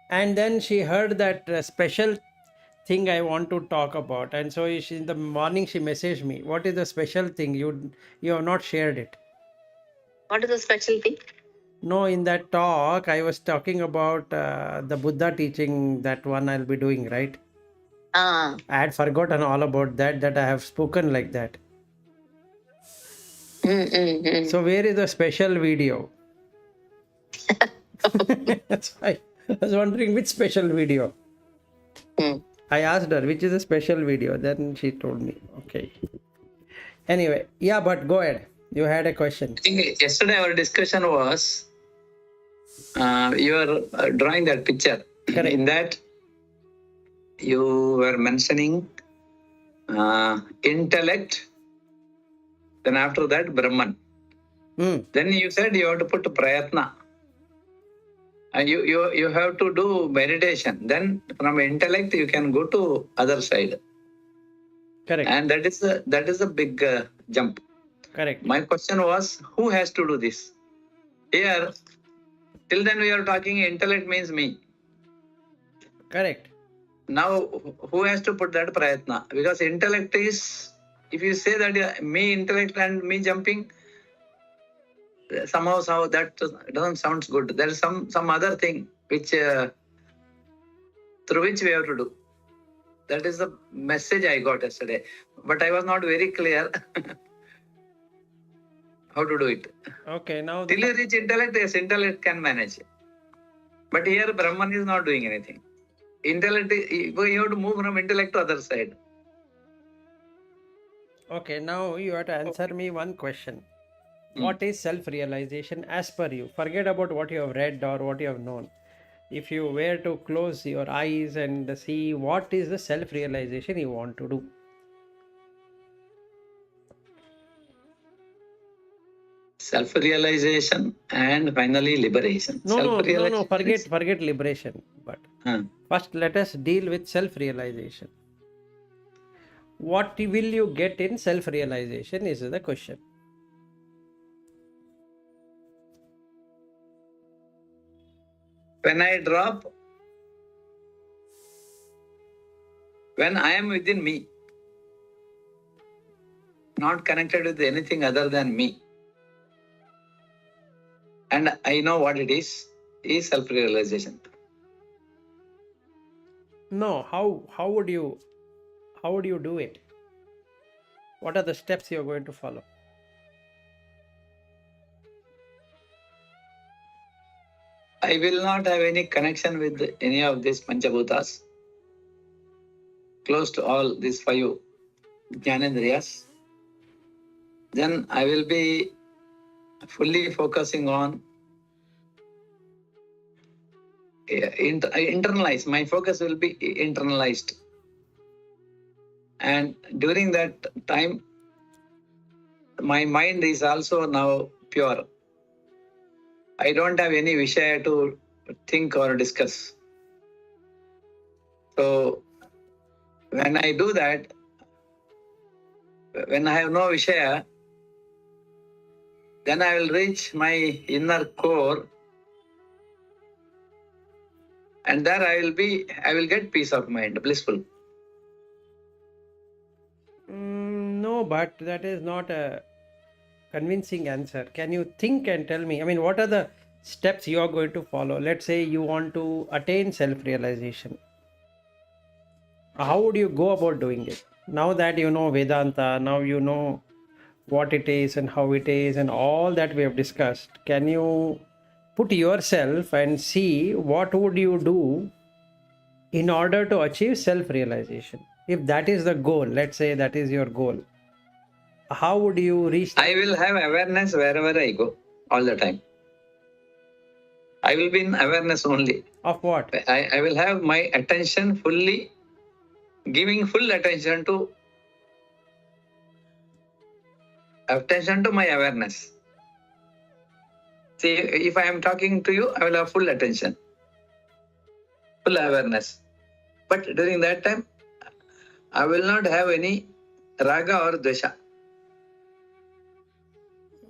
And then she heard that special thing I want to talk about, and so in the morning she messaged me, what is the special thing you have not shared it? What is the special thing? No, in that talk I was talking about the Buddha teaching, that one I'll be doing, right? Ah. I had forgotten all about that I have spoken like that. So where is the special video? That's why I was wondering which special video. Mm. I asked her which is a special video. Then she told me. Okay. Anyway, yeah, but go ahead. You had a question. I think yesterday our discussion was you are drawing that picture. Correct. In that, you were mentioning intellect, then after that, Brahman. Then you said you have to put prayatna. And you have to do meditation. Then from intellect, you can go to other side. Correct. And that is a big jump. Correct. My question was, who has to do this? Here, till then we are talking intellect means me. Correct. Now, who has to put that prayatna? Because intellect is, if you say that me intellect and me jumping, somehow that doesn't sound good. There is some other thing which through which we have to do. That is the message I got yesterday. But I was not very clear how to do it. Okay, now Till you reach intellect, yes, intellect can manage. But here Brahman is not doing anything. Intellect, you have to move from intellect to other side. Okay, now you have to answer me one question. What is self-realization as per you? Forget about what you have read or what you have known. If you were to close your eyes and see, what is the self-realization you want to do? Self-realization and finally liberation. No, forget liberation. But first let us deal with self-realization. What will you get in self-realization is the question. When I drop, when I am within me, not connected with anything other than me, and I know what it is self-realization. No, how would you do it? What are the steps you are going to follow? I will not have any connection with any of these Panchabhutas, close to all these 5 Jnanendriyas. Then I will be fully focusing on internalize. My focus will be internalized. And during that time, my mind is also now pure. I don't have any vishaya to think or discuss. So when I do that, when I have no vishaya, then I will reach my inner core, and there I will get peace of mind, blissful. No, but that is not a convincing answer. Can you think and tell me? I mean, what are the steps you are going to follow? Let's say you want to attain self-realization. How would you go about doing it? Now that you know Vedanta, now you know what it is and how it is and all that we have discussed, can you put yourself and see what would you do in order to achieve self-realization? If that is the goal, let's say that is your goal, how would you reach that? I will have awareness wherever I go, all the time. I will be in awareness only. Of what? I will have my attention fully, giving full attention to my awareness. See, if I am talking to you, I will have full attention, full awareness. But during that time, I will not have any raga or dvesha.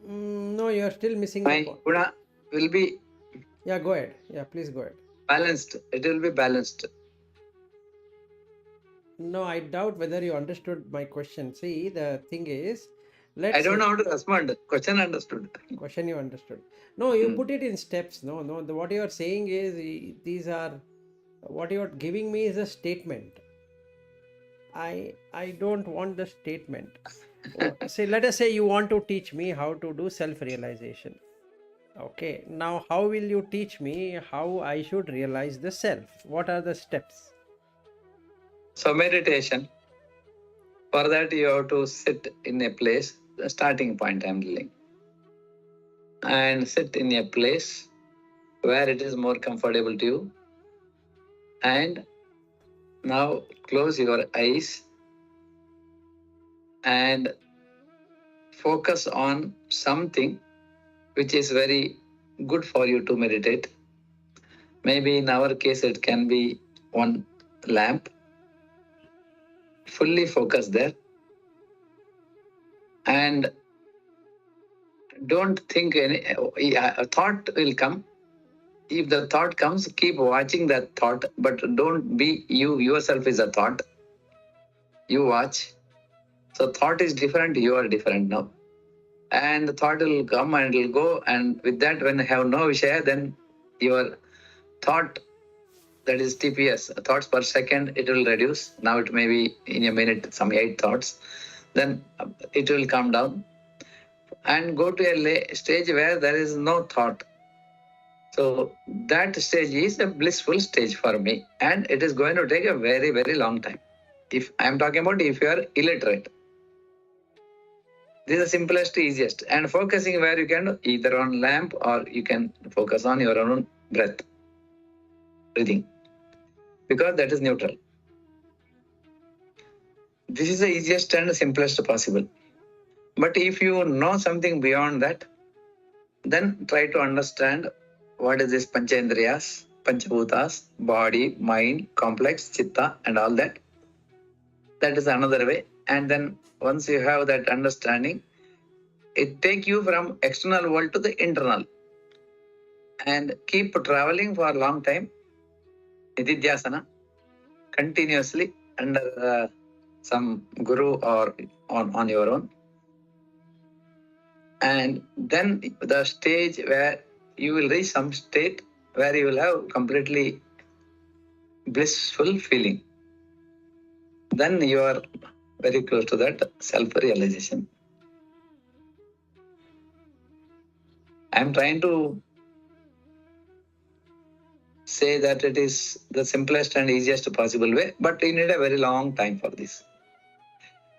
No, you are still missing my the point. guna will be. Yeah, go ahead. Yeah, please go ahead. Balanced. It will be balanced. No, I doubt whether you understood my question. See, the thing is, I let's don't say, know how to respond. Question understood. question you understood. No, you Hmm. put it in steps. No, no. What you are saying is these are what you are giving me is a statement. I don't want the statement. Say, let us say you want to teach me how to do self-realization. Okay, now how will you teach me how I should realize the self? What are the steps? So meditation. For that, you have to sit in a place. The starting point I'm telling, and sit in a place where it is more comfortable to you. And now close your eyes and focus on something which is very good for you to meditate. Maybe in our case, it can be one lamp. Fully focus there and don't think any a thought will come. If the thought comes, keep watching that thought, but don't be you yourself is a thought. You watch. So thought is different, you are different now. And the thought will come and will go, and with that, when you have no Vishaya, then your thought, that is TPS, thoughts per second, it will reduce. Now it may be in a minute some 8 thoughts. Then it will come down and go to a stage where there is no thought. So that stage is a blissful stage for me, and it is going to take a very, very long time. If I am talking about if you are illiterate, this is the simplest, easiest, and focusing where you can either on lamp or you can focus on your own breath, breathing, because that is neutral. This is the easiest and simplest possible. But if you know something beyond that, then try to understand what is this Panchendriyas, Panchabhutas, body, mind, complex, chitta, and all that. That is another way. And then once you have that understanding, it take you from external world to the internal. And keep traveling for a long time, Nididhyasana, continuously under some guru or on your own. And then the stage where you will reach some state where you will have completely blissful feeling. Then you are very close to that self-realization. I am trying to say that it is the simplest and easiest possible way, but you need a very long time for this.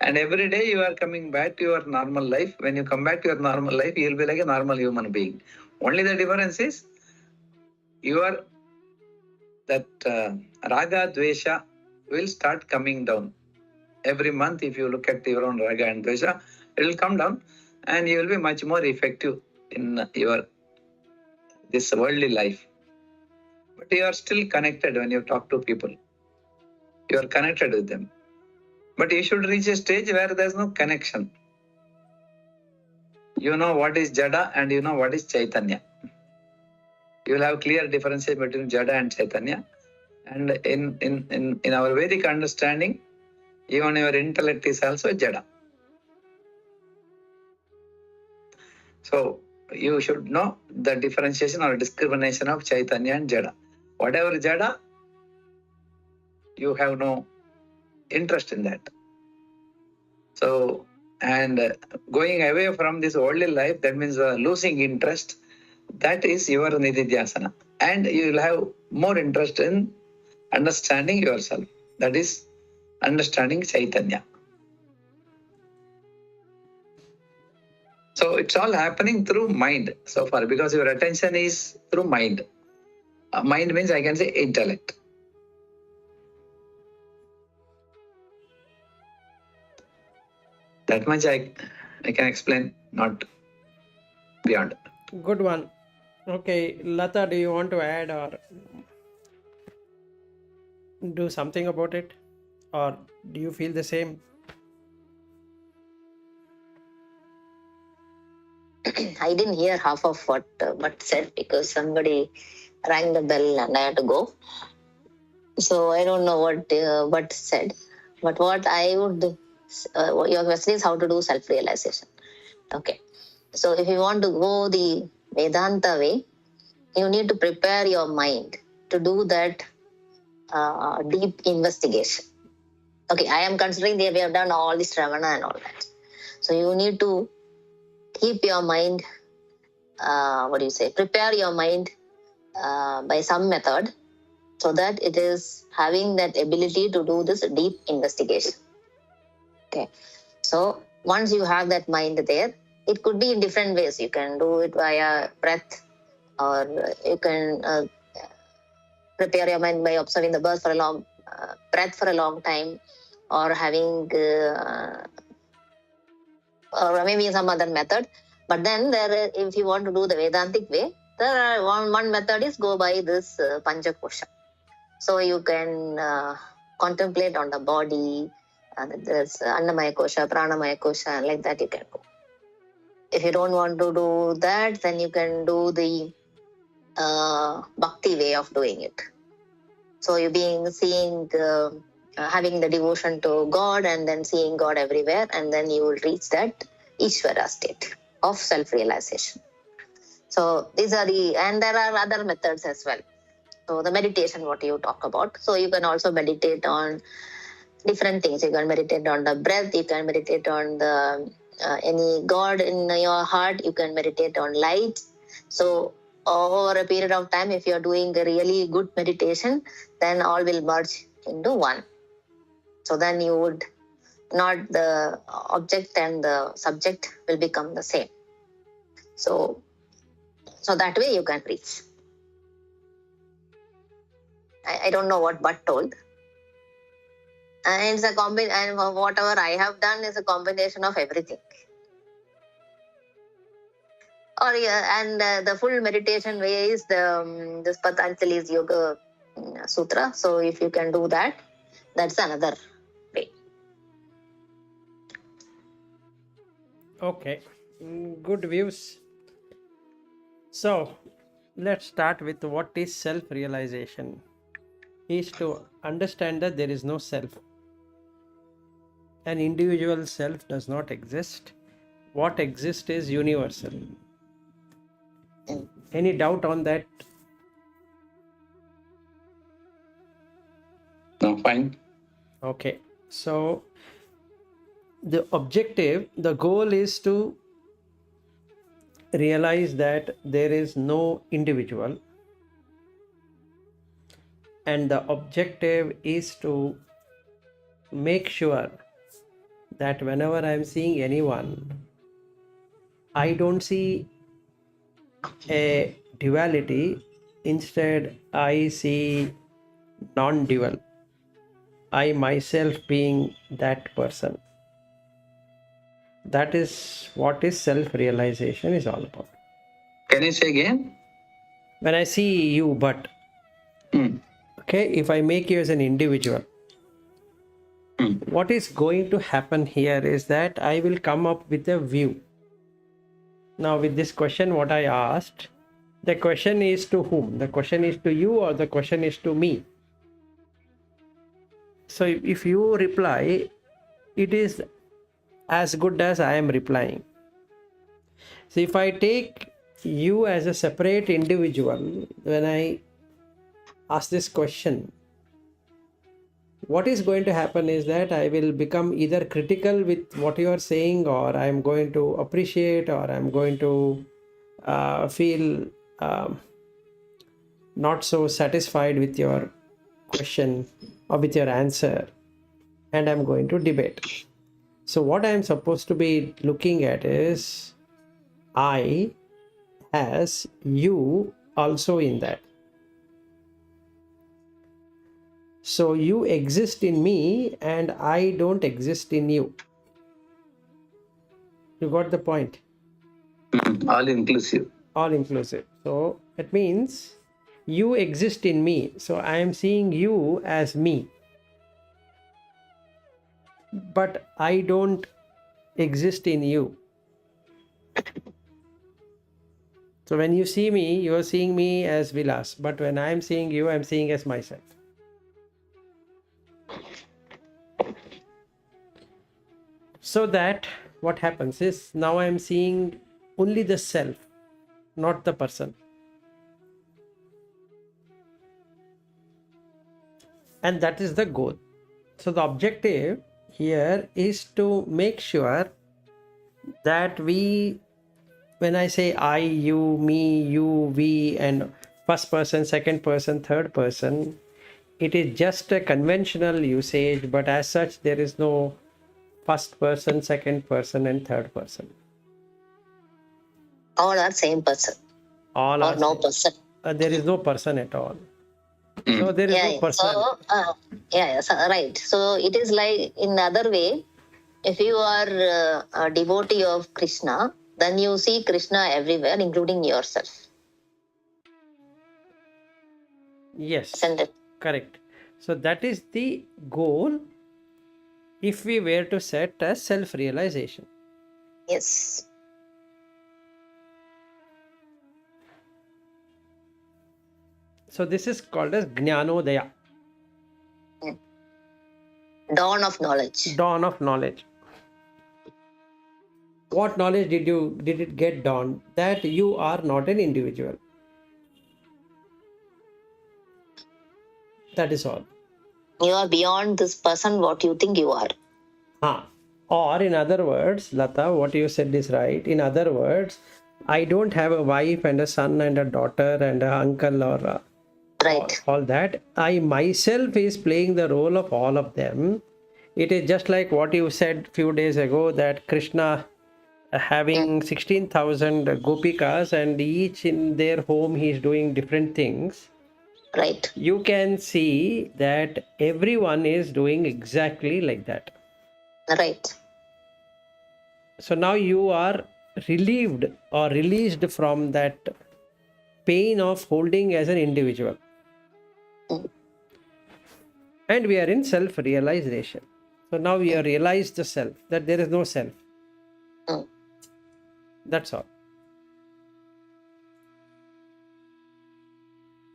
And every day you are coming back to your normal life. When you come back to your normal life, you will be like a normal human being. Only the difference is your that raga dvesha will start coming down. Every month, if you look at your own raga and dvesha, it will come down, and you will be much more effective in your this worldly life. But you are still connected when you talk to people. You are connected with them. But you should reach a stage where there is no connection. You know what is Jada and you know what is Chaitanya. You will have clear differences between Jada and Chaitanya. And in our Vedic understanding, even your intellect is also Jada. So you should know the differentiation or discrimination of Chaitanya and Jada. Whatever Jada, you have no interest in that. So, and going away from this worldly life, that means losing interest, that is your Nididhyasana. And you will have more interest in understanding yourself. That is understanding Chaitanya. So it's all happening through mind so far, because your attention is through mind. Mind means I can say intellect. That much I can explain, not beyond. Good one. Okay, Lata, do you want to add or do something about it? Or do you feel the same? I didn't hear half of what said because somebody rang the bell and I had to go. So I don't know what said, but what I would your question is how to do self-realization. Okay. So if you want to go the Vedanta way, you need to prepare your mind to do that deep investigation. Okay, I am considering that we have done all this Ravana and all that. So you need to keep your mind, prepare your mind by some method so that it is having that ability to do this deep investigation. Okay. So once you have that mind there, it could be in different ways. You can do it via breath, or you can prepare your mind by observing the breath for a long time, or having, or maybe some other method. But then if you want to do the Vedantic way, there are one method is go by this Panchakosha. So you can contemplate on the body, there's Annamaya Kosha, Pranamaya Kosha, like that you can go. If you don't want to do that, then you can do the Bhakti way of doing it. So you having the devotion to God and then seeing God everywhere, and then you will reach that Ishvara state of self-realization. So these are and there are other methods as well. So the meditation, what you talk about. So you can also meditate on different things. You can meditate on the breath. You can meditate on the any God in your heart. You can meditate on light. So over a period of time, if you are doing a really good meditation, then all will merge into one. So then you would not the object and the subject will become the same. So that way you can reach. I don't know what Bhatt told. And it's a and whatever I have done is a combination of everything. Or and the full meditation way is this Patanjali's Yoga Sutra. So if you can do that, that's another way. Okay, good views. So let's start with what is self-realization. Is to understand that there is no self. An individual self does not exist. What exists is universal. Any doubt on that? No, fine. Okay. So the objective, the goal is to realize that there is no individual, and the objective is to make sure that whenever I am seeing anyone, I don't see a duality, instead I see non-dual, I myself being that person. That is what is self-realization is all about. Can you say again? When I see you, but okay, if I make you as an individual, what is going to happen here is that I will come up with a view. Now with this question what I asked, the question is to whom? The question is to you or the question is to me? So if you reply, it is as good as I am replying. So if I take you as a separate individual, when I ask this question, what is going to happen is that I will become either critical with what you are saying, or I am going to appreciate, or I am going to feel not so satisfied with your question or with your answer, and I'm going to debate. So what I'm supposed to be looking at is I as you also in that. So you exist in me and I don't exist in you. You got the point? All inclusive. All inclusive. So it means you exist in me. So I am seeing you as me. But I don't exist in you. So when you see me, you are seeing me as Vilas, but when I am seeing you, I am seeing as myself. So that what happens is now I am seeing only the self, not the person. And that is the goal. So the objective here is to make sure that we, when I say I, you, me, you, we, and first person, second person, third person, it is just a conventional usage, but as such, there is no first person, second person, and third person. All are same person. All or are no same. person. There is no person at all. So there is no personality. So, right. So it is like in other way, if you are a devotee of Krishna, then you see Krishna everywhere, including yourself. Yes, Isn't it? correct. So that is the goal if we were to set as self-realization. Yes. So this is called as Jnanodaya, Dawn of knowledge. dawn of knowledge. What knowledge did it get dawn? That you are not an individual. That is all. You are beyond this person, what you think you are. Or in other words, Lata, what you said is right. In other words, I don't have a wife and a son and a daughter and an uncle or Right. all that. I myself is playing the role of all of them. It is just like what you said few days ago, that Krishna having 16,000 gopikas and each in their home he is doing different things. Right. You can see that everyone is doing exactly like that. Right. So now you are relieved or released from that pain of holding as an individual. And we are in self-realization. So now we have realized the self, that there is no self. That's all.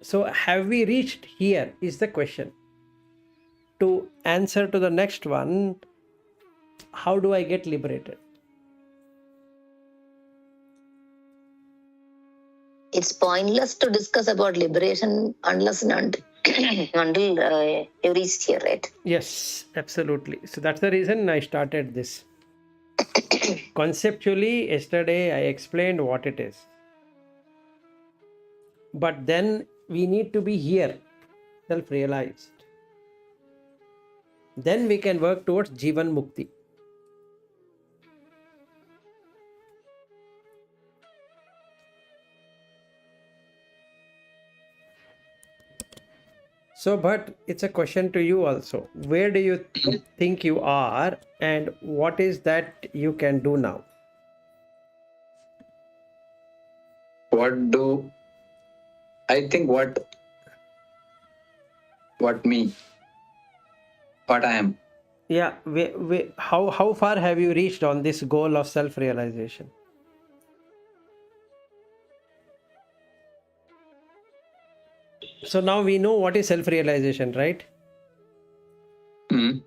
So have we reached here is the question. To answer to the next one, how do I get liberated? It's pointless to discuss about liberation unless and until you reach here, right? Yes, absolutely. So that's the reason I started this. Conceptually, yesterday I explained what it is. But then we need to be here, self-realized. Then we can work towards Jivan Mukti. So, but it's a question to you also. Where do you think you are and what is that you can do now? What do I think? What me? What I am? Yeah, how far have you reached on this goal of self-realization? So now we know what is self-realization, right? Mm.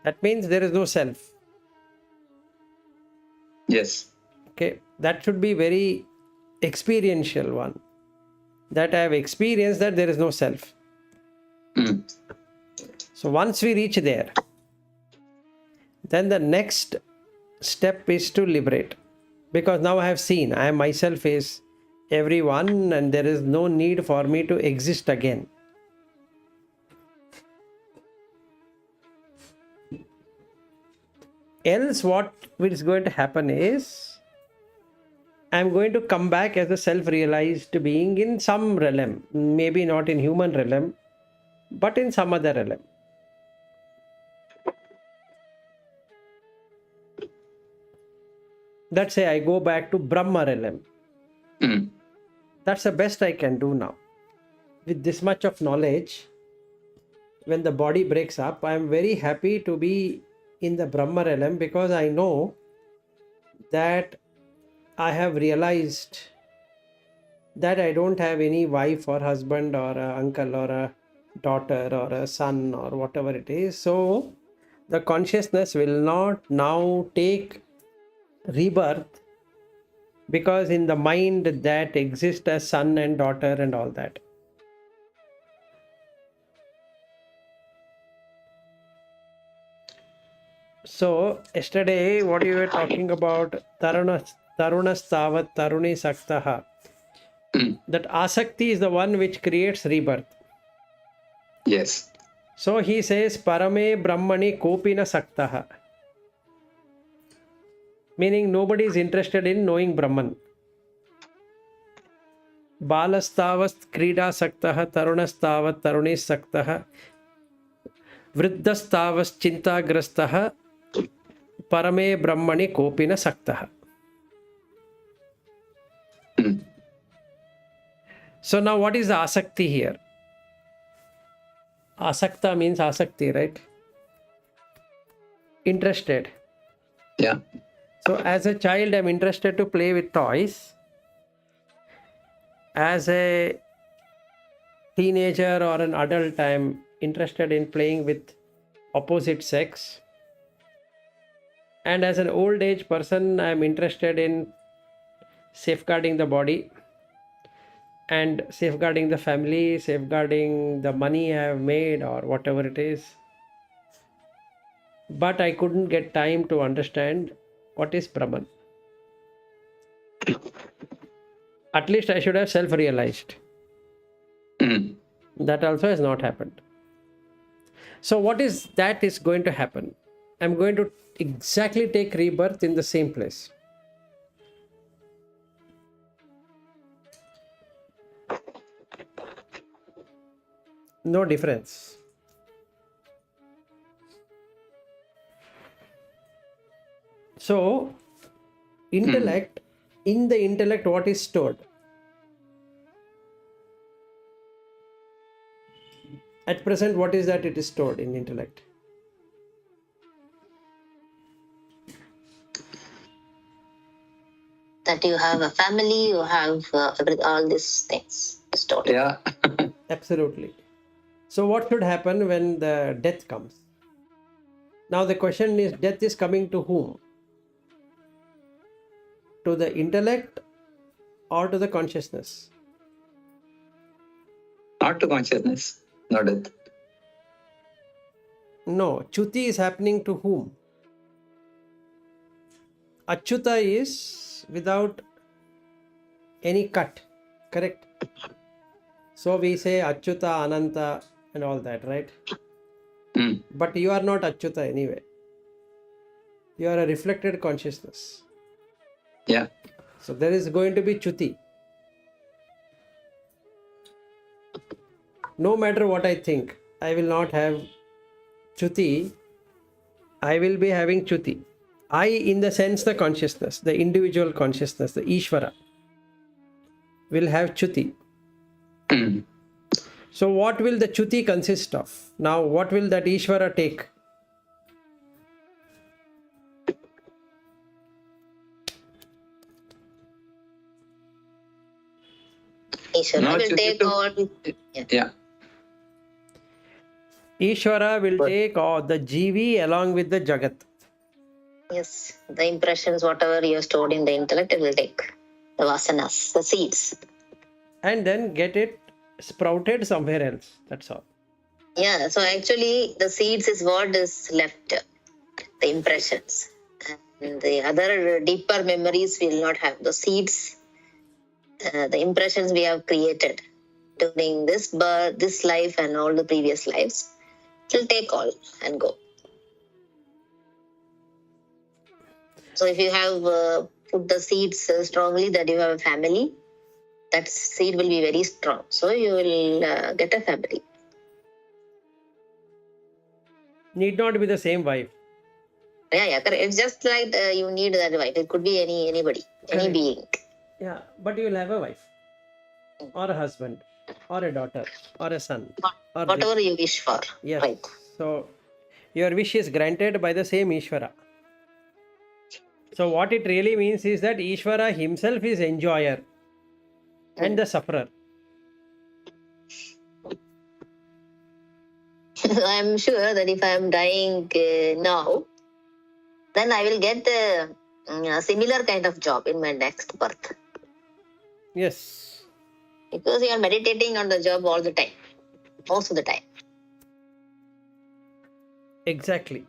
That means there is no self. Yes. Okay, that should be very experiential one. That I have experienced that there is no self. Mm. So once we reach there, then the next step is to liberate. Because now I have seen, I myself is everyone and there is no need for me to exist again. Else what is going to happen is, I am going to come back as a self-realized being in some realm. Maybe not in human realm, but in some other realm. Let's say I go back to Brahma realm. Mm. That's the best I can do now. With this much of knowledge, when the body breaks up, I am very happy to be in the Brahma realm because I know that I have realized that I don't have any wife or husband or a uncle or a daughter or a son or whatever it is. So the consciousness will not now take rebirth, because in the mind that exists as son and daughter and all that. So yesterday what you were talking about, tarunastavat taruni saktaha, that asakti is the one which creates rebirth. Yes. So he says parame brahmani kopina saktaha, meaning nobody is interested in knowing Brahman. Balastavast krida saktaha tarunastavat taruni saktaha वृद्धस्तावस् चिंताग्रस्तः परमे ब्रह्मणि कोपि न सक्तः. So now what is the asakti here? Asakta means asakti, right? Interested. Yeah. So as a child, I'm interested to play with toys. As a teenager or an adult, I'm interested in playing with opposite sex. And as an old age person, I'm interested in safeguarding the body and safeguarding the family, safeguarding the money I have made or whatever it is. But I couldn't get time to understand what is Brahman. At least I should have self-realized. That also has not happened. So what is that is going to happen? I'm going to exactly take rebirth in the same place. No difference. So intellect, in the intellect, what is stored? At present, what is that it is stored in intellect? That you have a family, you have all these things stored. Yeah. Absolutely. So what should happen when the death comes? Now the question is, death is coming to whom? To the intellect or to the consciousness? Not to consciousness, not death. No, Chuti is happening to whom? Achyuta is without any cut, correct? So we say Achyuta, Ananta and all that, right? But you are not Achyuta anyway. You are a reflected consciousness. Yeah. So there is going to be Chuti. No matter what I think, I will not have Chuti. I will be having Chuti. I, in the sense the consciousness, the individual consciousness, the Ishvara, will have Chuti. So what will the Chuti consist of? Now what will that Ishvara take? Ishvara No, will Chuti take to- all. Yeah. Ishvara will take all the Jivi along with the Jagat. Yes, the impressions, whatever you have stored in the intellect, it will take the vasanas, the seeds. And then get it sprouted somewhere else. That's all. Yeah, so actually the seeds is what is left, the impressions. And the other deeper memories will not have. The seeds, the impressions we have created during this birth, this life and all the previous lives, it will take all and go. So if you have put the seeds strongly that you have a family, that seed will be very strong. So you will get a family. Need not be the same wife. Yeah, correct. It's just like you need that wife. It could be anybody, any Correct. being. Yeah, but you will have a wife or a husband or a daughter or a son. Or Whatever you wish for. yes. Right. So your wish is granted by the same Ishvara. So what it really means is that Ishvara himself is enjoyer. and the sufferer. So I'm sure that if I am dying now, then I will get a similar kind of job in my next birth. Yes, Because you are meditating on the job all the time, most of the time. exactly.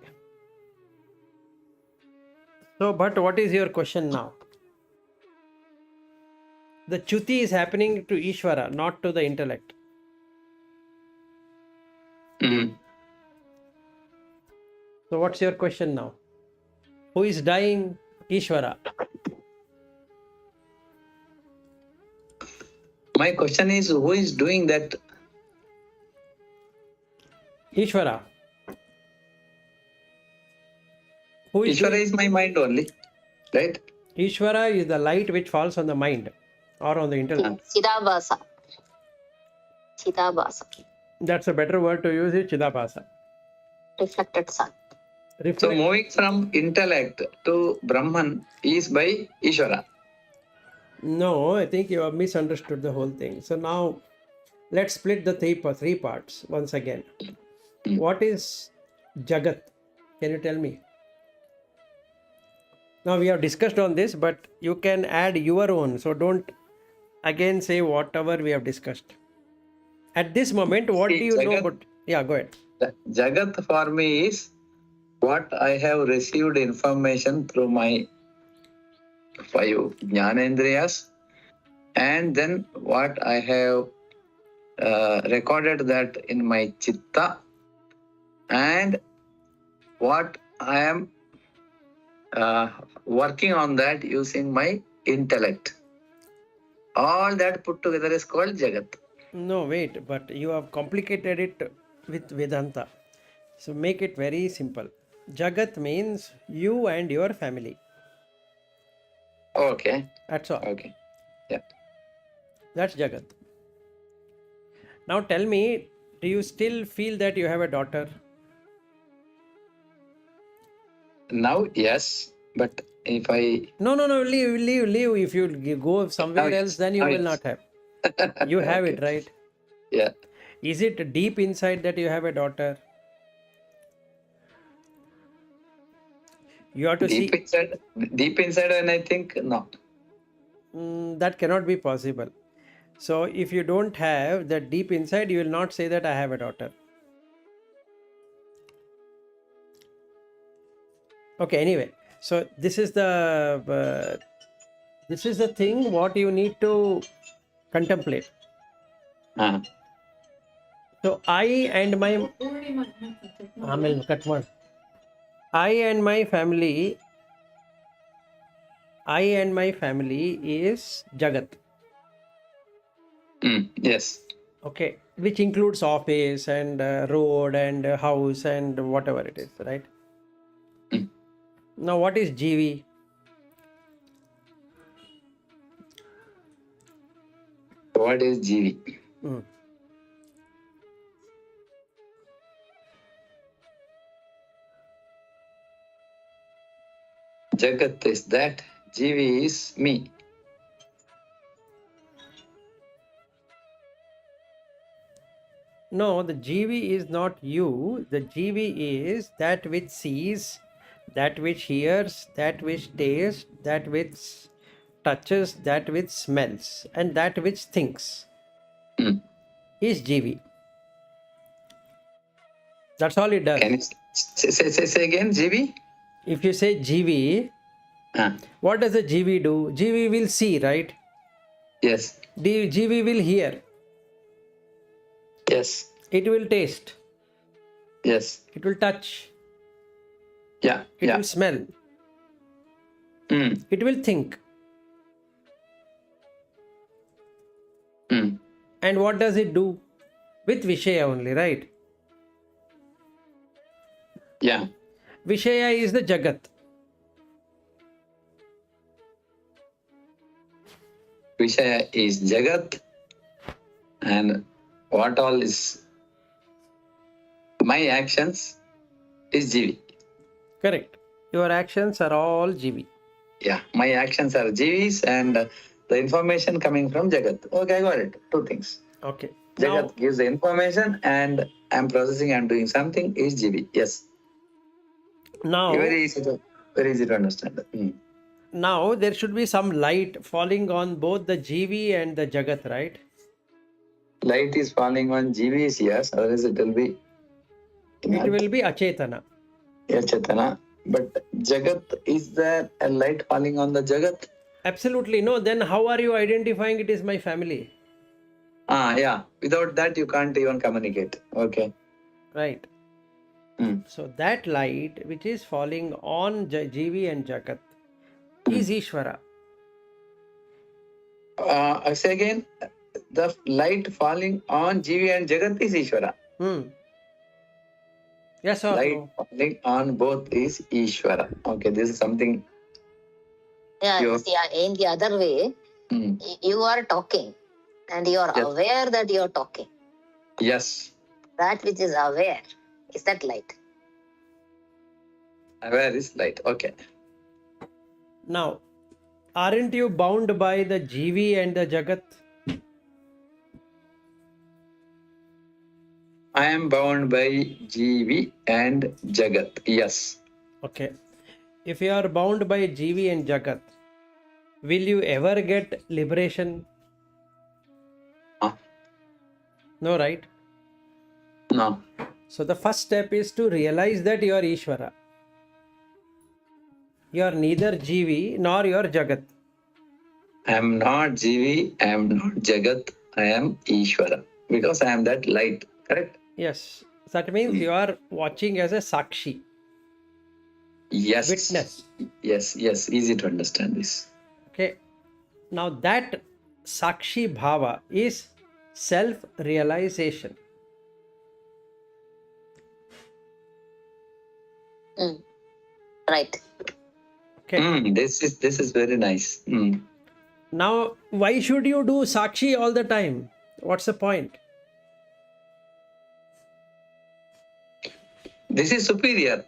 So, but what is your question now? The Chuti is happening to Ishvara, not to the intellect. Mm. So, what's your question now? Who is dying? Ishvara. My question is, who is doing that? Ishvara. Who is Ishvara doing? is my mind only, right? Ishvara is the light which falls on the mind or on the intellect. Chidabhasa. Chidabhasa. That's a better word to use, is Chidabhasa. Reflected sun. So moving from intellect to Brahman is by Ishvara. No, I think you have misunderstood the whole thing. So now let's split the three parts once again. What is Jagat? Can you tell me? Now we have discussed on this, but you can add your own. So don't again say whatever we have discussed. At this moment, what See, do you know Jagat- about? Yeah, go ahead. Jagat for me is what I have received information through my 5 Jnanendriyas, and then what I have recorded that in my Chitta, and what I am working on that using my intellect. All that put together is called Jagat. No, wait, but you have complicated it with Vedanta. So make it very simple. Jagat means you and your family. Okay. That's all. Okay. Yeah. That's Jagat. Now tell me, do you still feel that you have a daughter? Now, yes, but if I No, leave. If you go somewhere Now, else, yes. then you Now, will yes. not have. You have it, right? Yeah. Is it deep inside that you have a daughter? You have to see. Deep inside, and I think no. That cannot be possible. So if you don't have that deep inside, you will not say that I have a daughter. Okay, anyway, so this is the thing what you need to contemplate. So I and my family is Jagat. Yes. Okay, which includes office and road and house and whatever it is, right? Now what is GV? What is GV? Jagat is that, GV is me. No, the GV is not you. The GV is that which sees, that which hears, that which tastes, that which touches, that which smells, and that which thinks is GV. That's all it does. Can you say again, GV? If you say GV, what does the GV do? GV will see, right? Yes. GV will hear. Yes. It will taste. Yes. It will touch. Yeah. It will smell. It will think. And what does it do? With Vishaya only, right? Yeah. Vishaya is the Jagat. Vishaya is Jagat, and what all is my actions is GV. Correct. Your actions are all GV. Yeah, my actions are GVs, and the information coming from Jagat. Okay, I got it. Two things. Okay. Jagat Now, gives the information and I'm processing, I'm doing something is GB. Yes. now, Very easy to understand. now there should be some light falling on both the GV and the Jagat, right? Light is falling on GVs, yes, otherwise it will be It will be Achetana. Chetana. But Jagat, is there a light falling on the Jagat? Absolutely no. Then how are you identifying it is my family? Yeah. Without that, you can't even communicate. Okay. Right. Hmm. So that light which is falling on GV and Jagat is Ishvara. I say again, the light falling on GV and Jagat is Ishvara. Yes or Light no? falling on both is Ishvara. Okay, this is something. Yeah, in the other way, you are talking and you are aware that you are talking. Yes. That which is aware is that light. Aware is light. Okay. Now, aren't you bound by the GV and the Jagat? I am bound by GV and Jagat. Yes. Okay. If you are bound by GV and Jagat, will you ever get liberation? No, right? No. So the first step is to realize that you are Ishvara. You are neither GV nor you are Jagat. I am not GV, I am not Jagat, I am Ishvara. Because I am that light. Correct? Yes. That means you are watching as a Sakshi. Yes. Witness. Yes. Easy to understand this. Okay. Now that Sakshi Bhava is self-realization. Right. Okay. This is very nice. Now, why should you do Sakshi all the time? What's the point? This is superior.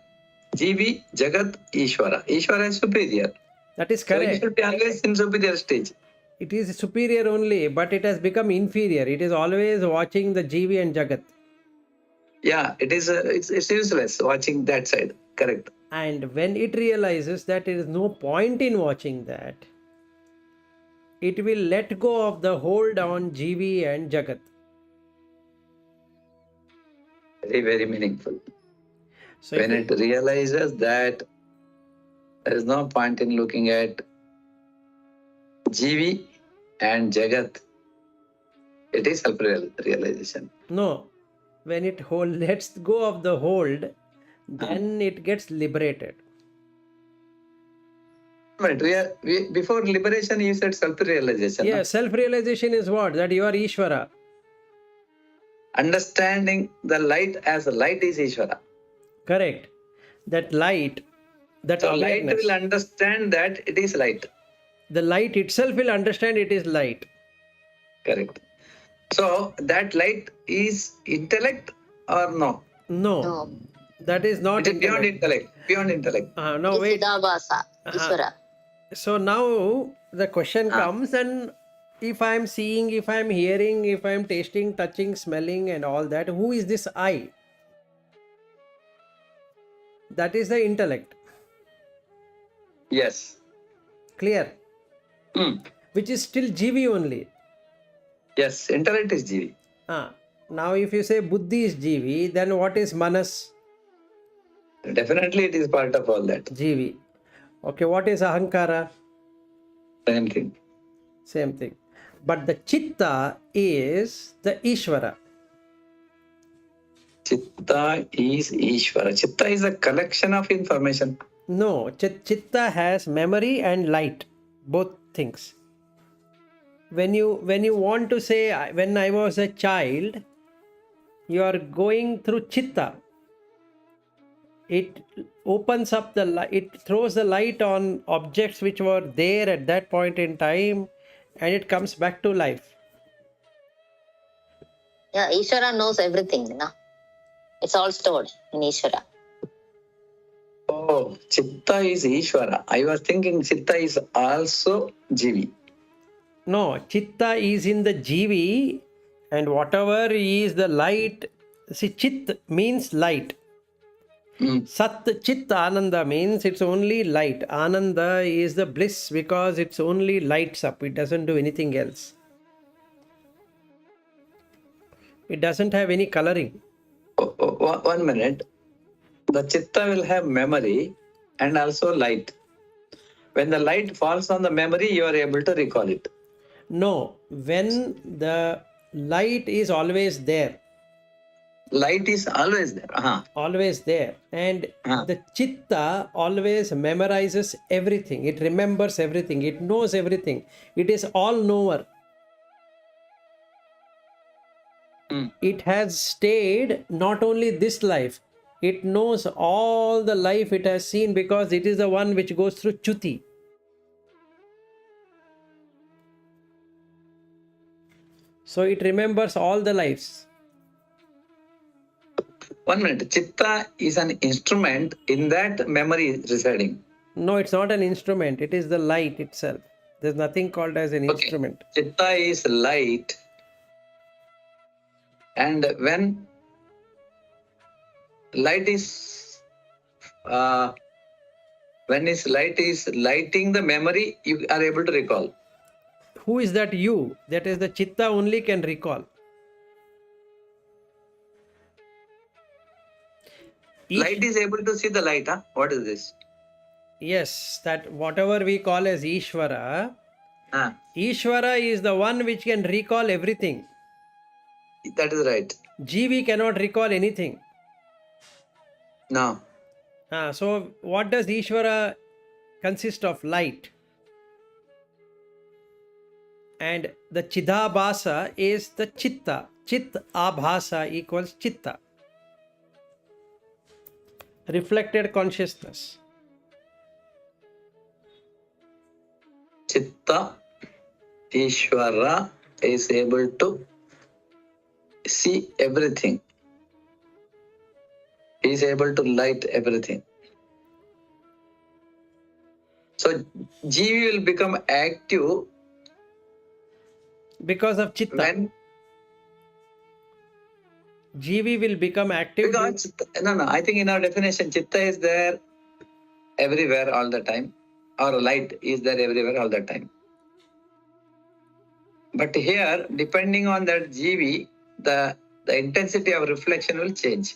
GV, Jagat, Ishvara. Ishvara is superior. That is So you correct. should be always in superior stage. It is superior only, but it has become inferior. It is always watching the GV and Jagat. Yeah, it is. It's useless watching that side. Correct. And when it realizes that there is no point in watching that, it will let go of the hold on GV and Jagat. Very, very meaningful. So when it realizes that there is no point in looking at GV and Jagat, it is self-realization. No, when it lets go of the hold, then it gets liberated. But before liberation, you said self-realization. Yeah, self-realization is what? That you are Ishvara. Understanding the light as light is Ishvara. Correct. That light, that so awareness. Light will understand that it is light. The light itself will understand it is light. Correct. So that light is intellect or no? No. That is not it is beyond intellect. Beyond intellect. No, wait. Ishvara. So now the question comes, and if I am seeing, if I am hearing, if I am tasting, touching, smelling and all that, who is this I? That is the intellect. Yes. Clear? Which is still GV only. Yes, intellect is GV. Now if you say Buddhi is GV, then what is Manas? Definitely it is part of all that. GV. Okay, what is Ahankara? Same thing. Same thing. But the Chitta is the Ishvara. Chitta is Ishvara. Chitta is a collection of information. No, Chitta has memory and light, both things. When you want to say, when I was a child, you are going through Chitta. It opens up the light, it throws the light on objects which were there at that point in time, and it comes back to life. Yeah, Ishvara knows everything. No? It's all stored in Ishvara. Oh, Chitta is Ishvara. I was thinking Chitta is also GV. No, chitta is in the jivi, and whatever is the light. See, chit means light. Mm. Sat Chit Ananda means it's only light. Ananda is the bliss because it's only lights up. It doesn't do anything else. It doesn't have any coloring. Oh, 1 minute. The chitta will have memory and also light. When the light falls on the memory, you are able to recall it. No, when the light is always there, Light is always there. always there, and the chitta always memorizes everything. It remembers everything. It knows everything. It is all knower. It has stayed not only this life, it knows all the life it has seen because it is the one which goes through chuti. So it remembers all the lives. 1 minute. Chitta is an instrument in that memory residing. No, it's not an instrument. It is the light itself. There's nothing called as an instrument. Chitta is light. And when light is light is lighting the memory, you are able to recall. Who is that you? That is the chitta only can recall. Light is able to see the light, huh? What is this? Yes, that whatever we call as Ishvara, Ishvara is the one which can recall everything. That is right. Jivi cannot recall anything. No. So what does Ishvara consist of? Light. And the Chidabhasa is the Chitta. Chit Abhasa equals Chitta. Reflected consciousness. Chitta, Ishvara is able to see everything. He is able to light everything. So Jivi will become active because of Chitta. when Jivi will become active. Because I think in our definition, Chitta is there everywhere all the time, or light is there everywhere all the time. But here, depending on that Jivi, the intensity of reflection will change.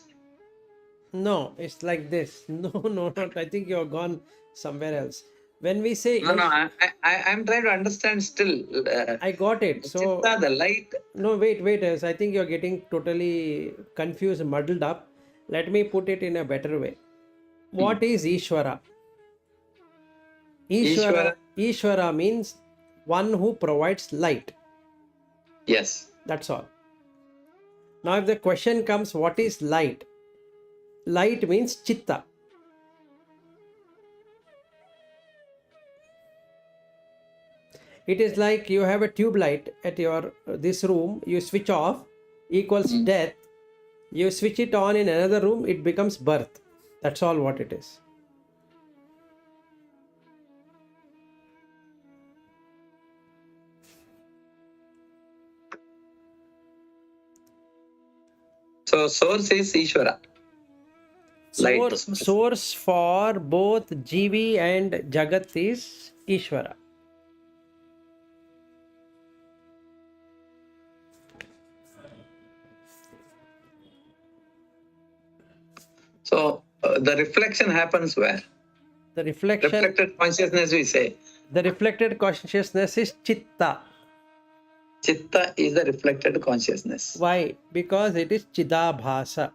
No, it's like this. No, not. I think you're gone somewhere else. When we say I'm trying to understand still. I got it. So Chitta, the light. No, wait. I think you're getting totally confused, muddled up. Let me put it in a better way. What is Ishvara? Ishvara means one who provides light. Yes. That's all. Now, if the question comes, what is light? Light means chitta. It is like you have a tube light at your this room. You switch off equals death. You switch it on in another room, it becomes birth. That's all what it is. So source is Ishvara. Source for both Jivi and Jagat is Ishvara. So the reflection happens where? The reflected consciousness, we say. The reflected consciousness is Chitta. Chitta is the reflected consciousness. Why? Because it is Chidabhasa.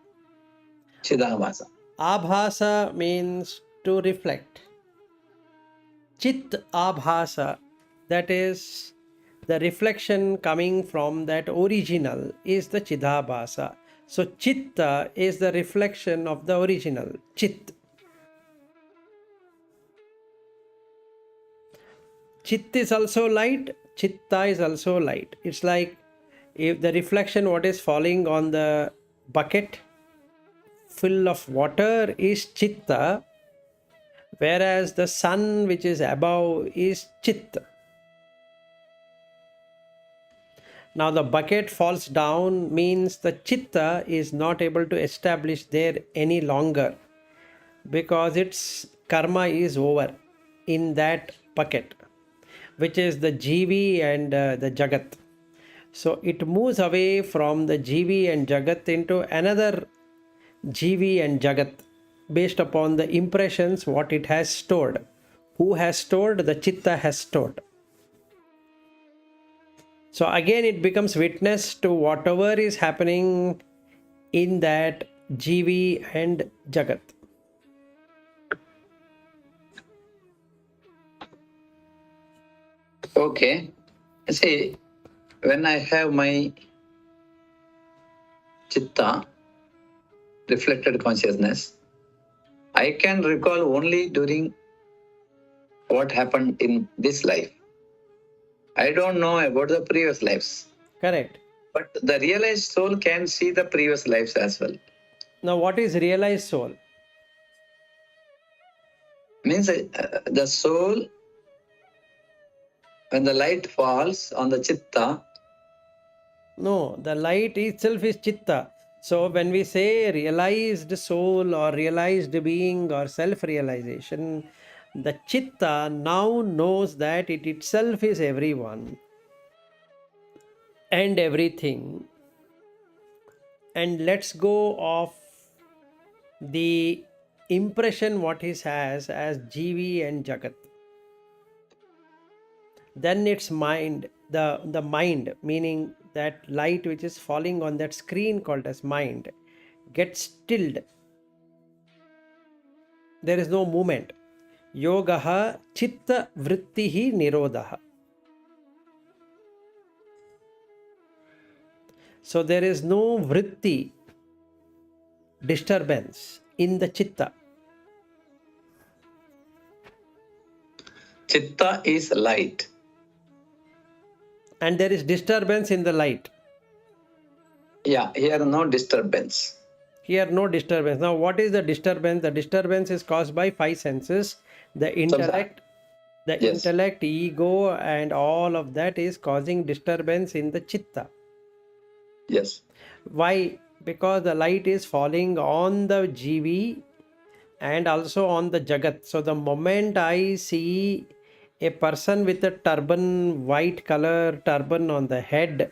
Chidabhasa. Abhasa means to reflect. Chit Abhasa, that is the reflection coming from that original, is the Chidabhasa. So Chitta is the reflection of the original, Chit. Chit is also light, Chitta is also light. It's like if the reflection what is falling on the bucket full of water is Chitta, whereas the sun which is above is Chit. Now the bucket falls down means the chitta is not able to establish there any longer because its karma is over in that bucket, which is the jivi and the jagat. So it moves away from the jivi and jagat into another jivi and jagat based upon the impressions what it has stored. Who has stored? The chitta has stored. So again it becomes witness to whatever is happening in that jivi and jagat. Okay. See, when I have my chitta, reflected consciousness, I can recall only during what happened in this life. I don't know about the previous lives. Correct. But the realized soul can see the previous lives as well. Now what is realized soul? Means the soul, when the light falls on the chitta, No, the light itself is chitta. So when we say realized soul or realized being or self-realization, the chitta now knows that it itself is everyone and everything, and let's go of the impression what it has as jivi and jagat. Then its mind, the mind, meaning that light which is falling on that screen called as mind, gets stilled. There is no movement. Yogaha chitta vrittihi nirodha. So there is no vritti, disturbance in the chitta. chitta is light. And there is disturbance in the light. Yeah, here no disturbance. Here no disturbance. Now what is the disturbance? The disturbance is caused by five senses. The intellect, Yes. ego, and all of that is causing disturbance in the chitta. Yes. Why? Because the light is falling on the jivi and also on the jagat. So the moment I see a person with a turban, white color turban on the head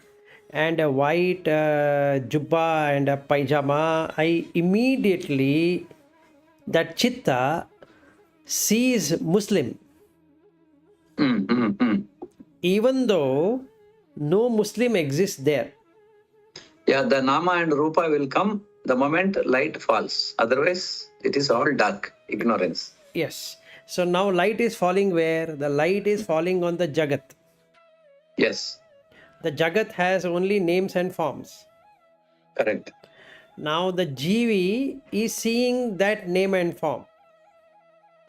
and a white jubba and a pajama, I immediately, that chitta sees Muslim, even though no Muslim exists there. Yeah, the nama and rupa will come the moment light falls. Otherwise, it is all dark, ignorance. Yes. So now light is falling where? The light is falling on the jagat. Yes, The jagat has only names and forms. correct. Now the jivi is seeing that name and form.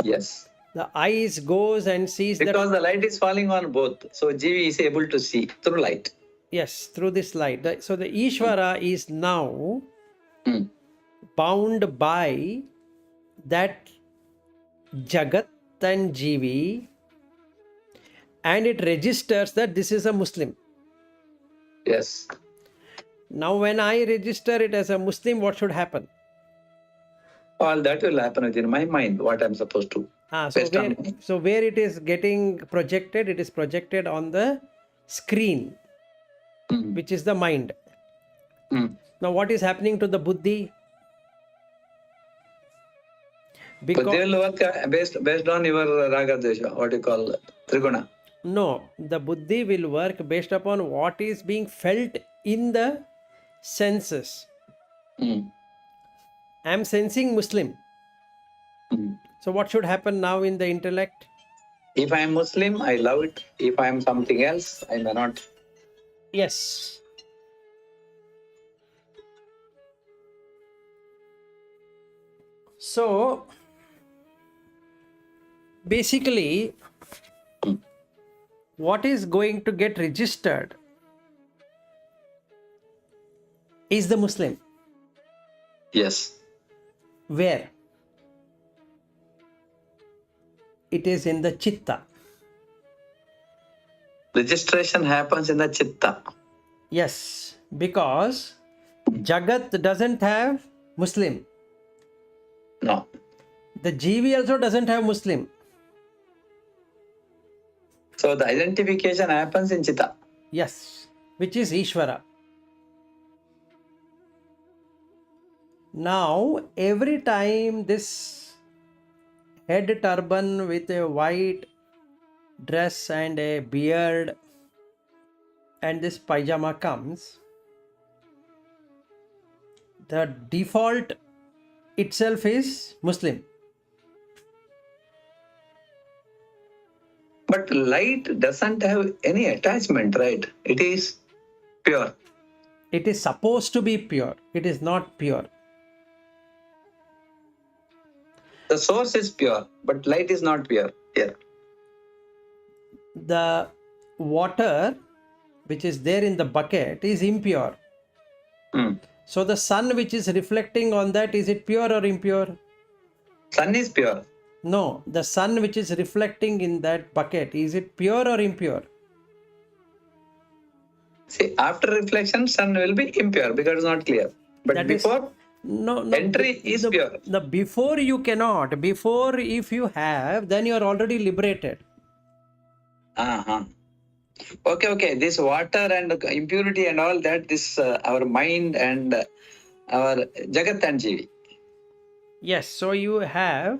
Yes. The eyes goes and sees Because that. the light is falling on both. So Jivi is able to see through light. Yes, through this light. So the Ishvara is now Hmm. bound by that jagat and jivi, and it registers that this is a Muslim. Yes. Now when I register it as a Muslim, what should happen? All that will happen within my mind, what I'm supposed to. So where it is getting projected, it is projected on the screen, which is the mind. Now what is happening to the buddhi? But they will work based on your raga desha, what you call triguna. No, the buddhi will work based upon what is being felt in the senses. I am sensing Muslim. So what should happen now in the intellect? If I am Muslim, I love it. If I am something else, I may not. Yes. So basically, what is going to get registered is the Muslim. Yes. Where? It is in the chitta. Registration happens in the chitta. Yes, because Jagat doesn't have Muslim. No. The Jivi also doesn't have Muslim. So the identification happens in Chitta. Yes, which is Ishvara. Now, every time this head turban with a white dress and a beard and this pajama comes, the default itself is Muslim. But light doesn't have any attachment, right? It is pure. It is supposed to be pure. It is not pure. The source is pure, but light is not pure here. The water which is there in the bucket is impure. Hmm. So the sun which is reflecting on that, is it pure or impure? Sun is pure. No, the sun which is reflecting in that bucket, is it pure or impure? See, after reflection, sun will be impure because it's not clear. But That is- before, No, entry is pure. The before you cannot. Before, if you have, then you are already liberated. Uh-huh. Okay. This water and impurity and all that, this our mind and our Jagat and Jivi. Yes, so you have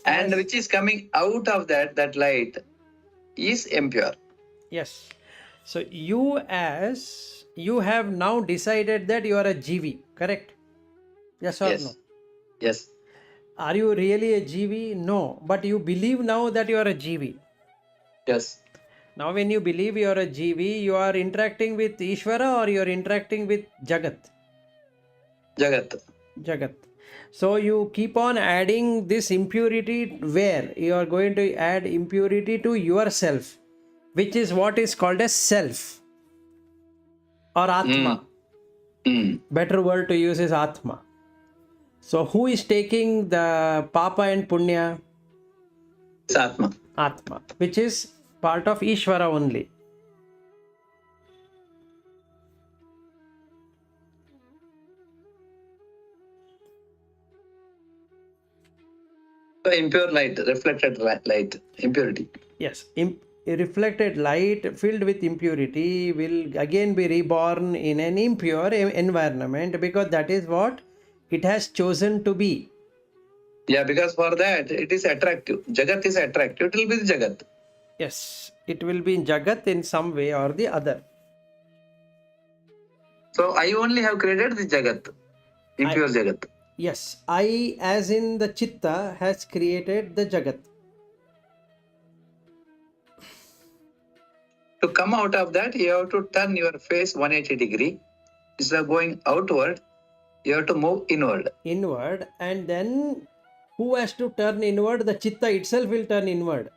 And which is coming out of that light is impure. Yes. So you have now decided that you are a GV, correct? Yes or Yes. no? Yes. Are you really a GV? No. But you believe now that you are a GV. Yes. Now when you believe you are a GV, you are interacting with Ishvara or you are interacting with Jagat? Jagat. Jagat. So you keep on adding this impurity where? You are going to add impurity to yourself, which is what is called as self or Atma. Better word to use is Atma. So who is taking the Papa and Punya? It's Atma. Atma, which is part of Ishvara only. So impure light, reflected light, impurity. Yes, reflected light filled with impurity will again be reborn in an impure environment because that is what it has chosen to be. Yeah, because for that it is attractive. Jagat is attractive. It will be the Jagat. Yes, it will be in Jagat in some way or the other. So I only have created the Jagat, impure Jagat. Yes, I as in the Chitta has created the Jagat. To come out of that, you have to turn your face 180 degree. Instead of going outward, you have to move inward. Inward, and then who has to turn inward? The Chitta itself will turn inward.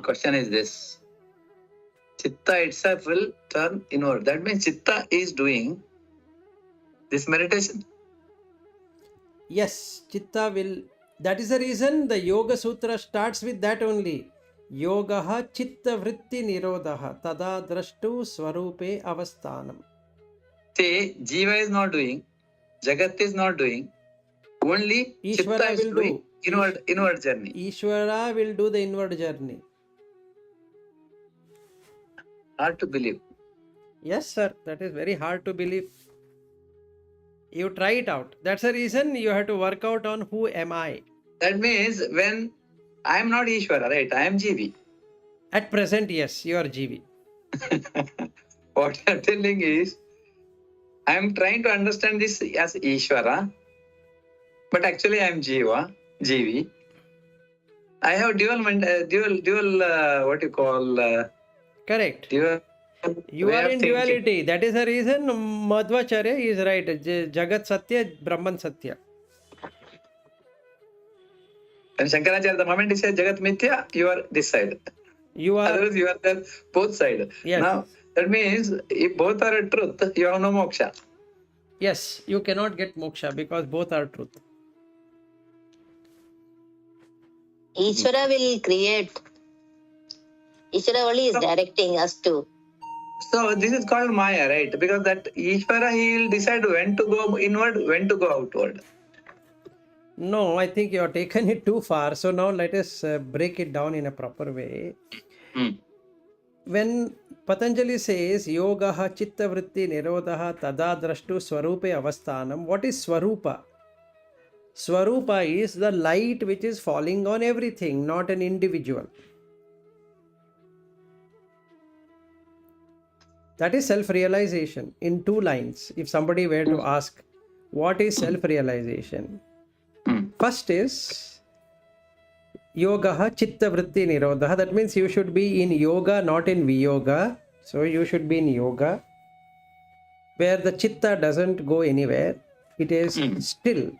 Question is this. Chitta itself will turn inward. That means Chitta is doing this meditation. Yes, Chitta will. That is the reason the Yoga Sutra starts with that only. Yogaha Chitta Vritti Nirodha Tada Drashtu Swarupe Avasthanam. See, Jiva is not doing, Jagat is not doing, only Ishvara Chitta is will doing do. inward journey. Ishvara will do the inward journey. Hard to believe. Yes, sir. That is very hard to believe. You try it out. That's the reason you have to work out on who am I. That means when I am not Ishvara, right? I am Jivi. At present, yes, you are GV. What I am telling is, I am trying to understand this as Ishvara, but actually I am Jivi. I have dual, what you call? Correct. Dual You way are of in thinking. duality. That is the reason Madhvacharya is right. Jagat Satya, Brahman Satya. And Shankaracharya, the moment he says Jagat Mithya, you are this side. You are. Otherwise, you are there both sides. Yes. Now, that means if both are a truth, you have no moksha. Yes, you cannot get moksha because both are truth. Ishvara will create. Ishvara only is directing us to So this is called Maya, right? Because that Ishvara, he will decide when to go inward, when to go outward. No, I think you have taken it too far. So now let us break it down in a proper way. Hmm. When Patanjali says Yogaha Chitta Vritti Nirodha Tada Drashtu Swarupe Avasthanam, what is Swarupa? Swarupa is the light which is falling on everything, not an individual. That is self realization in two lines. If somebody were to ask, what is self realization? Hmm. First is Yogaha Chitta Vritti Nirodha. That means you should be in yoga, not in viyoga. So you should be in yoga, where the chitta doesn't go anywhere. It is still.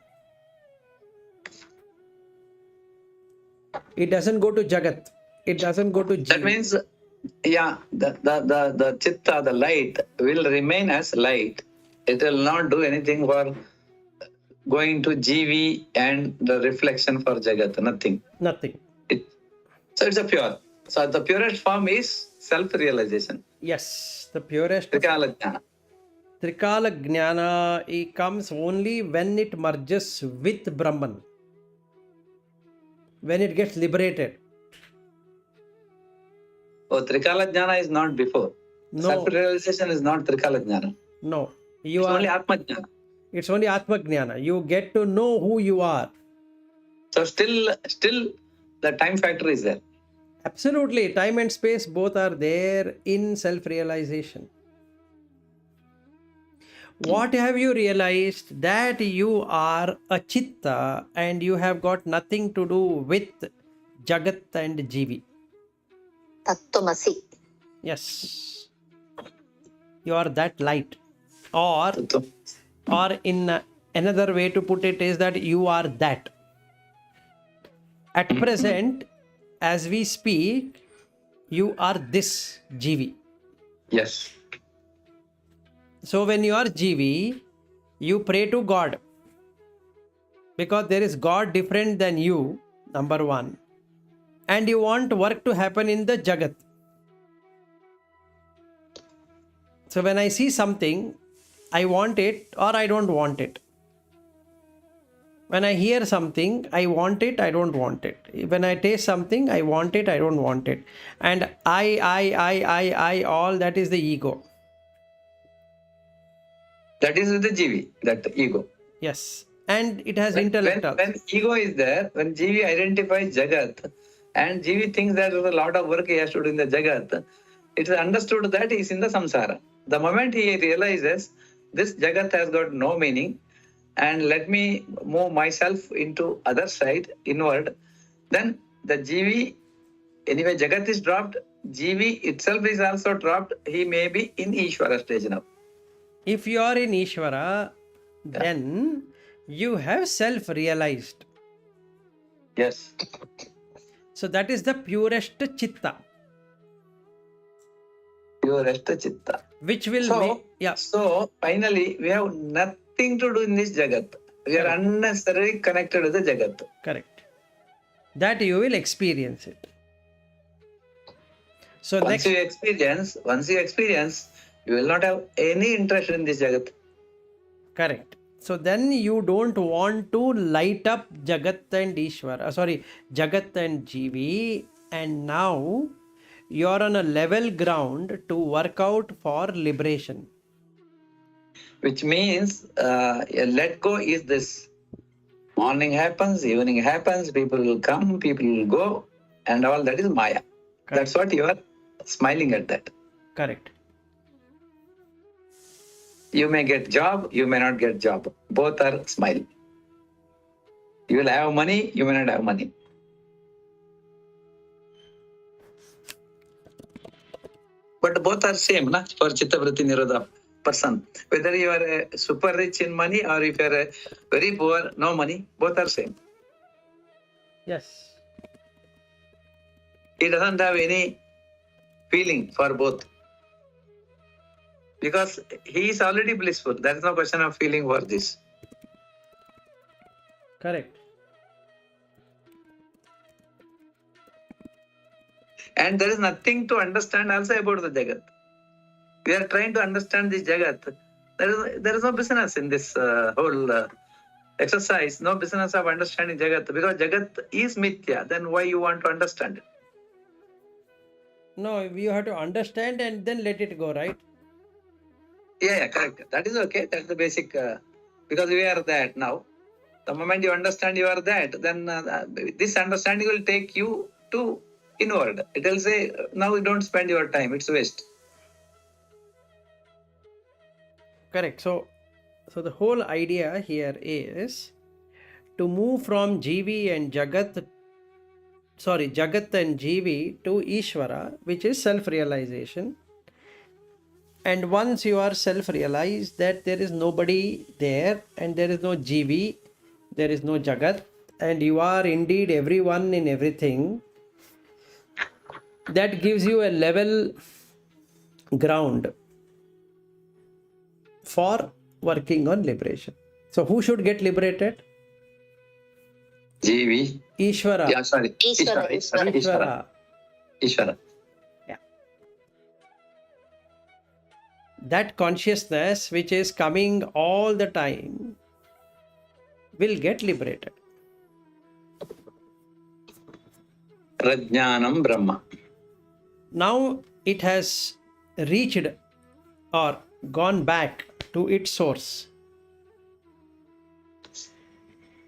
It doesn't go to Jagat. It doesn't go to That Jiva. means, yeah, the chitta, the light, will remain as light. It will not do anything for going to GV and the reflection for Jagat, nothing. Nothing. So it's a pure. So the purest form is self-realization. Yes, the purest. Trikala Jnana. Trikala Jnana, it comes only when it merges with Brahman. When it gets liberated. Oh, Trikala Jnana is not before. No. Self-realization is not Trikala Jnana. No. It's only Atma Jnana. It's only Atma Jnana. You get to know who you are. So still the time factor is there. Absolutely. Time and space both are there in self-realization. What have you realized? That you are a chitta and you have got nothing to do with Jagat and Jivi. Tattvamasi. Yes. You are that light. Or in another way to put it is that you are that. At present, as we speak, you are this Jivi. Yes. So when you are Jivi, you pray to God. Because there is God different than you, number one. And you want work to happen in the Jagat. So when I see something, I want it or I don't want it. When I hear something, I want it, I don't want it. When I taste something, I want it, I don't want it. And I, all that is the ego. That is the GV, that ego. Yes. And it has intellect also. When ego is there, when GV identifies Jagat, and GV thinks that there is a lot of work he has to do in the Jagat, it is understood that he is in the samsara. The moment he realizes this Jagat has got no meaning, and let me move myself into other side, inward, then the GV, anyway, Jagat is dropped, GV itself is also dropped, he may be in Ishvara stage now. If you are in Ishvara, then you have self-realized. Yes. So that is the purest chitta. Purest chitta. Which will make... Yeah. So finally, we have nothing to do in this Jagat. We are unnecessarily connected with the Jagat. Correct. That you will experience it. So once you experience, you will not have any interest in this Jagat. Correct. So then you don't want to light up Jagat and Ishvara, Jagat and Jivi, and now you are on a level ground to work out for liberation. Which means a let go is this. Morning happens, evening happens, people will come, people will go, and all that is Maya. Correct. That's what you are smiling at that. Correct. You may get job, you may not get job. Both are smiling. You will have money, you may not have money. But both are same, na? For Chitta Vritti Nirodha person. Whether you are super rich in money or if you are very poor, no money, both are same. Yes. He doesn't have any feeling for both. Because he is already blissful. There is no question of feeling for this. Correct. And there is nothing to understand also about the Jagat. We are trying to understand this Jagat. There is no business in this whole exercise, no business of understanding Jagat, because Jagat is Mithya. Then why you want to understand it? No, you have to understand and then let it go, right? Yeah, correct. That is okay. That's the basic, because we are that now. The moment you understand you are that, then this understanding will take you to inward. It will say, now you don't spend your time, it's waste. Correct. So the whole idea here is to move from Jivi and Jagat and Jivi to Ishvara, which is self-realization. And once you are self-realized that there is nobody there and there is no Jivi, there is no Jagat, and you are indeed everyone in everything, that gives you a level ground for working on liberation. So who should get liberated? GV. Ishvara. Yeah, sorry. Ishvara. Ishvara. Yeah. That consciousness which is coming all the time will get liberated. Rajnanam Brahma. Now it has reached or gone back to its source,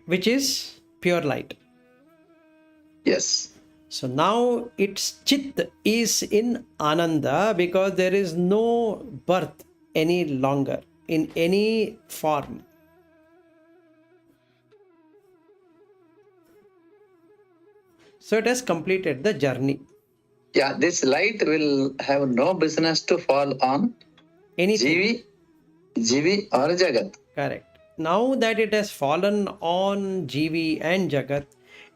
which is pure light. Yes. So now its chit is in Ananda because there is no birth any longer in any form. So it has completed the journey. Yeah, this light will have no business to fall on Anything. Jivi or Jagat. Correct. Now that it has fallen on Jivi and Jagat,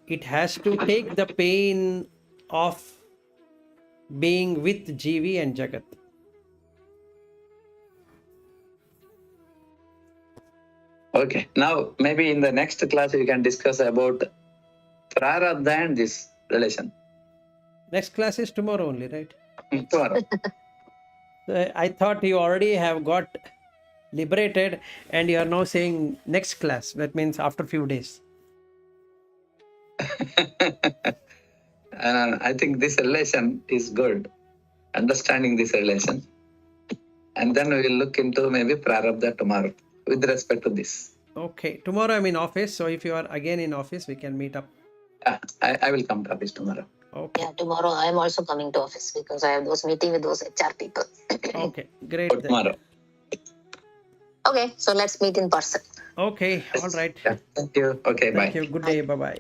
it has to take the pain of being with Jivi and Jagat. Okay, now maybe in the next class we can discuss about Prarabdha and this relation. Next class is tomorrow only, right? Tomorrow. I thought you already have got liberated and you are now saying next class. That means after few days. I think this relation is good. Understanding this relation. And then we will look into maybe Prarabdha tomorrow with respect to this. Okay. Tomorrow I'm in office. So if you are again in office, we can meet up. I will come to office tomorrow. Okay. Yeah, tomorrow I am also coming to office because I have those meeting with those HR people. Okay. Great. For tomorrow. Okay, so let's meet in person. Okay. All right. Yeah. Thank you. Okay, Thank bye. you. Good day. Bye bye.